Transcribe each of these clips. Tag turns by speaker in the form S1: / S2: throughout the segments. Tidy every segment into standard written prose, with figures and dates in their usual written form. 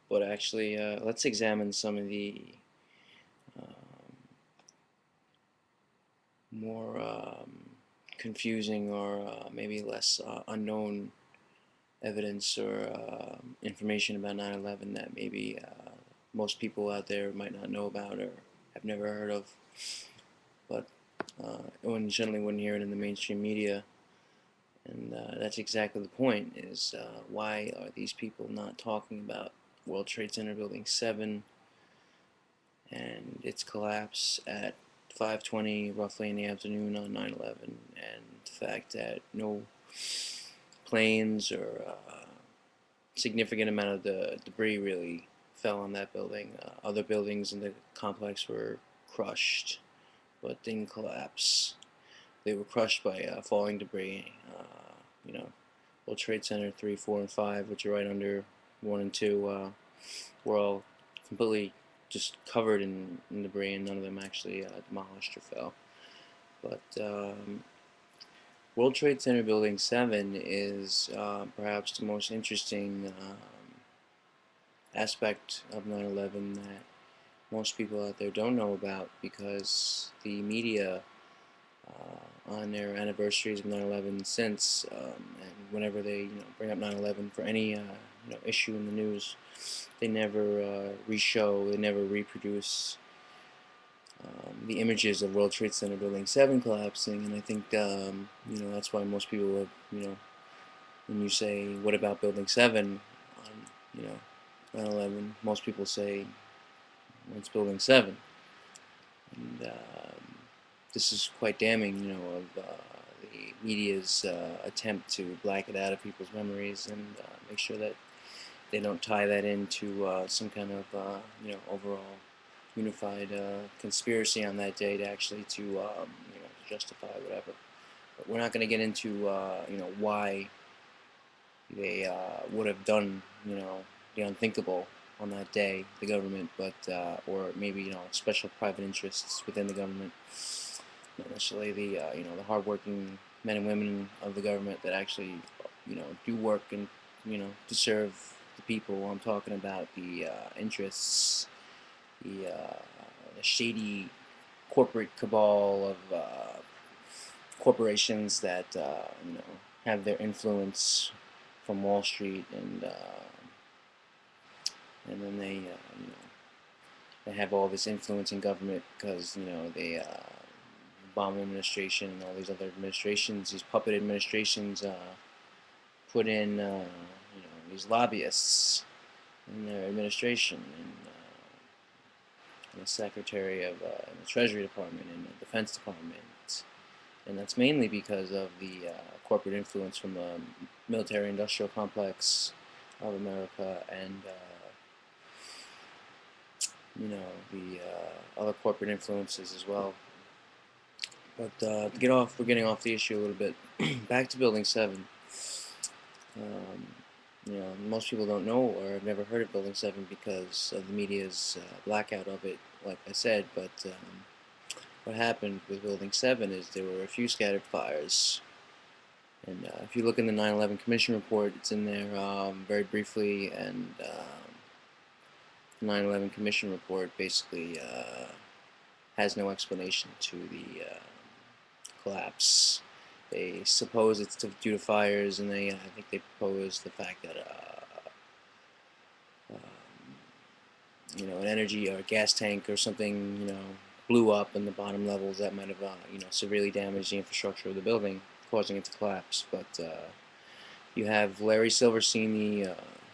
S1: But actually, let's examine some of the um, more confusing or maybe less unknown evidence or information about 9/11 that maybe most people out there might not know about or have never heard of, but generally wouldn't hear it in the mainstream media. And that's exactly the point: is why are these people not talking about World Trade Center Building 7 and its collapse at 5:20 roughly in the afternoon on 9/11, and the fact that no planes or significant amount of the debris really fell on that building. Other buildings in the complex were crushed, but didn't collapse. They were crushed by falling debris. You know, World Trade Center 3, 4, and 5, which are right under 1 and 2, were all completely just covered in debris, and none of them actually demolished or fell. But World Trade Center Building 7 is perhaps the most interesting aspect of 9/11 that most people out there don't know about, because the media on their anniversaries of 9/11 since, and whenever they bring up 9/11 for any issue in the news, they never re-show, they never reproduce the images of World Trade Center Building 7 collapsing. And I think that's why most people have, when you say, what about Building 7 on 9/11, most people say, well, it's Building 7. And this is quite damning, of the media's attempt to black it out of people's memories, and make sure that they don't tie that into some kind of overall unified conspiracy on that day to actually to justify whatever. But we're not going to get into why they would have done the unthinkable on that day, the government, but or maybe special private interests within the government, not necessarily the the hardworking men and women of the government that actually do work and to serve the people. I'm talking about the interests, the shady corporate cabal of corporations that have their influence from Wall Street, and then they have all this influence in government because they Obama administration and all these other administrations, these puppet administrations, put in these lobbyists in their administration, and the Secretary of the Treasury Department and the Defense Department, and that's mainly because of the corporate influence from the military-industrial complex of America, and the other corporate influences as well. But we're getting off the issue a little bit. Back to Building 7. Um, most people don't know or have never heard of Building 7 because of the media's blackout of it, like I said. But what happened with Building 7 is there were a few scattered fires. And if you look in the 9/11 Commission report, it's in there very briefly, and the 9/11 Commission report basically has no explanation to the collapse. They suppose it's due to fires, and I think they propose the fact that an energy or a gas tank or something blew up in the bottom levels that might have severely damaged the infrastructure of the building, causing it to collapse. But you have Larry Silverstein,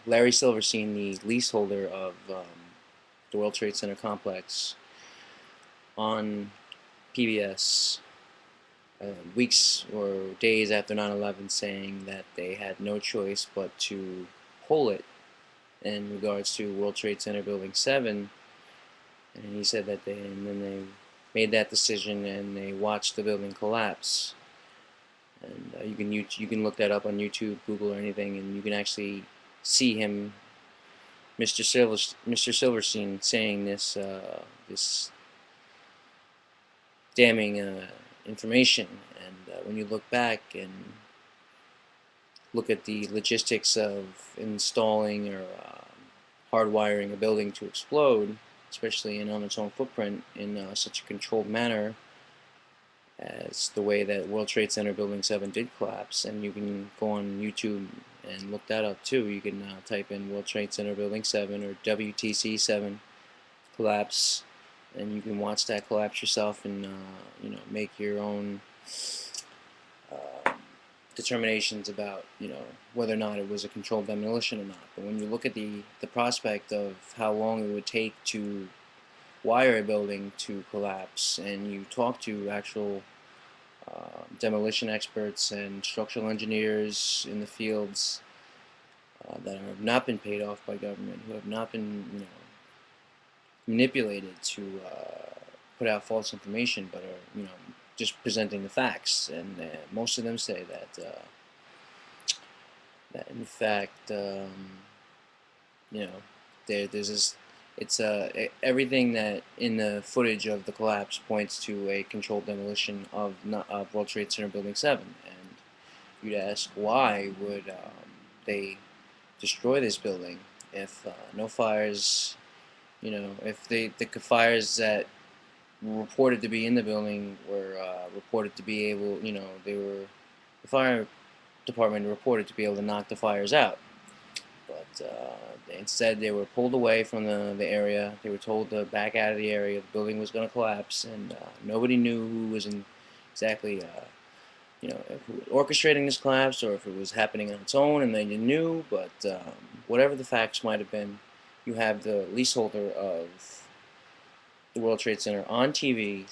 S1: the leaseholder of the World Trade Center complex, on PBS weeks or days after 9/11, saying that they had no choice but to pull it in regards to World Trade Center Building 7. And he said that and then they made that decision and they watched the building collapse. And you can look that up on YouTube, Google, or anything, and you can actually see him, Mr. Silverstein, saying this damning information. And when you look back and look at the logistics of installing or hardwiring a building to explode, especially on its own footprint, in such a controlled manner as the way that World Trade Center Building 7 did collapse. And you can go on YouTube and look that up too. You can type in World Trade Center Building 7 or WTC 7 collapse, and you can watch that collapse yourself and make your own uh, determinations about whether or not it was a controlled demolition or not. But when you look at the prospect of how long it would take to wire a building to collapse, and you talk to actual demolition experts and structural engineers in the fields that have not been paid off by government, who have not been manipulated to put out false information, but are just presenting the facts. And most of them say that in fact there's this. It's everything that in the footage of the collapse points to a controlled demolition of World Trade Center Building 7. And you'd ask, why would they destroy this building if no fires, if the fires that were reported to be in the building were reported to be able, the fire department reported to be able to knock the fires out. But instead they were pulled away from the area. They were told to back out of the area. The building was going to collapse, and nobody knew who was exactly who was orchestrating this collapse, or if it was happening on its own and they knew. But whatever the facts might have been, you have the leaseholder of the World Trade Center on TV,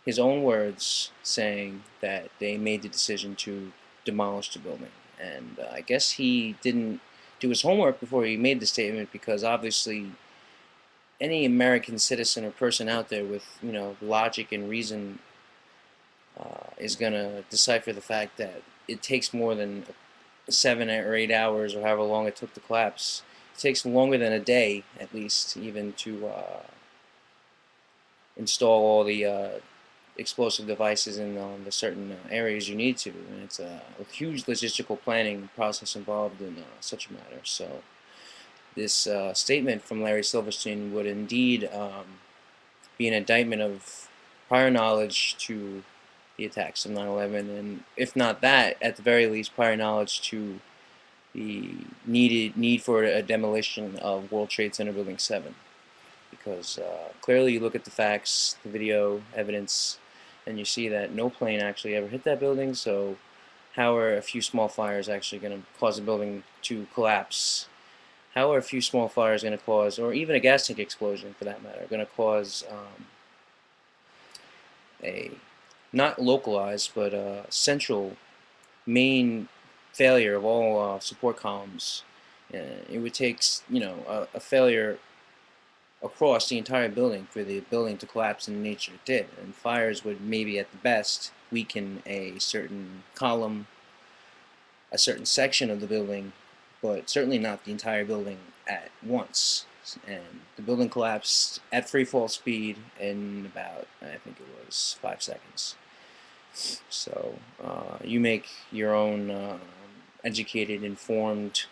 S1: his own words saying that they made the decision to demolish the building. And I guess he didn't do his homework before he made the statement, because obviously any American citizen or person out there with logic and reason is going to decipher the fact that it takes more than 7 or 8 hours, or however long it took to collapse. It takes longer than a day, at least, even to install all the explosive devices in the certain areas you need to, and it's a huge logistical planning process involved in such a matter. So this statement from Larry Silverstein would indeed be an indictment of prior knowledge to the attacks of 9/11, and if not that, at the very least, prior knowledge to the need for a demolition of World Trade Center Building 7. Because clearly you look at the facts, the video evidence, and you see that no plane actually ever hit that building. So how are a few small fires actually going to cause the building to collapse? How are a few small fires going to cause, or even a gas tank explosion for that matter, going to cause a not localized but central main failure of all support columns? It would take a failure across the entire building for the building to collapse in the nature it did. And fires would maybe at the best weaken a certain column, a certain section of the building, but certainly not the entire building at once. And the building collapsed at free fall speed in about, I think it was 5 seconds. So you make your own educated, informed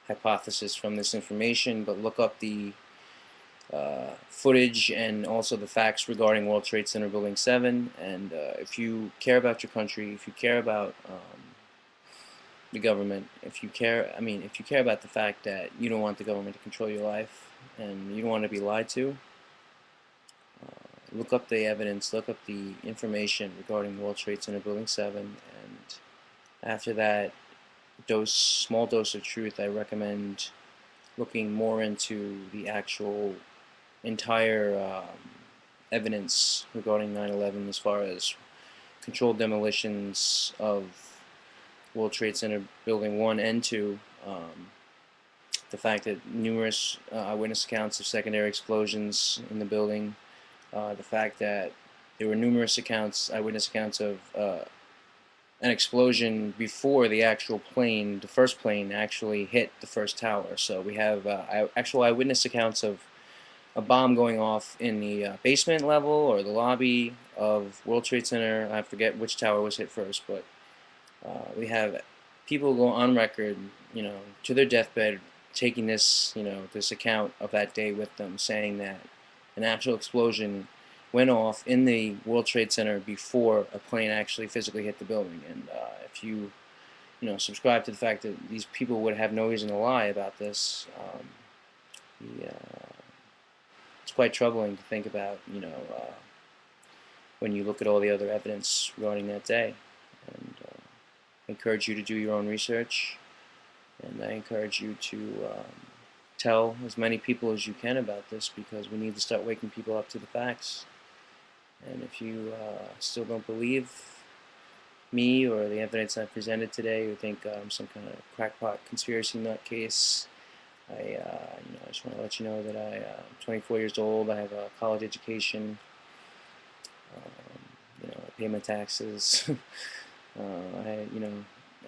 S1: hypothesis from this information, but look up the footage and also the facts regarding World Trade Center Building 7. And if you care about your country, if you care about the government, if you care about the fact that you don't want the government to control your life and you don't want to be lied to, look up the evidence, look up the information regarding World Trade Center Building 7, and after that small dose of truth, I recommend looking more into the actual entire evidence regarding 9/11 as far as controlled demolitions of World Trade Center Building 1 and 2, the fact that numerous eyewitness accounts of secondary explosions in the building, the fact that there were numerous eyewitness accounts of an explosion before the actual plane, the first plane, actually hit the first tower. So we have actual eyewitness accounts of a bomb going off in the basement level or the lobby of World Trade Center. I forget which tower was hit first, but we have people go on record, to their deathbed, taking this, this account of that day with them, saying that an actual explosion went off in the World Trade Center before a plane actually physically hit the building. And if you, subscribe to the fact that these people would have no reason to lie about this, it's quite troubling to think about, when you look at all the other evidence regarding that day. And I encourage you to do your own research, and I encourage you to tell as many people as you can about this, because we need to start waking people up to the facts. And if you still don't believe me or the evidence I presented today, or think I'm some kind of crackpot conspiracy nutcase, I just want to let you know that I'm 24 years old. I have a college education. I pay my taxes. I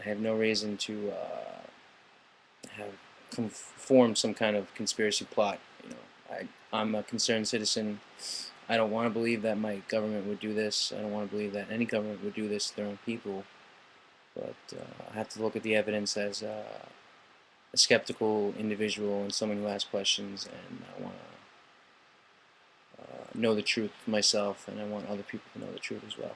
S1: have no reason to have formed some kind of conspiracy plot. I'm a concerned citizen. I don't want to believe that my government would do this. I don't want to believe that any government would do this to their own people. But I have to look at the evidence as a skeptical individual and someone who asks questions, and I want to know the truth myself, and I want other people to know the truth as well.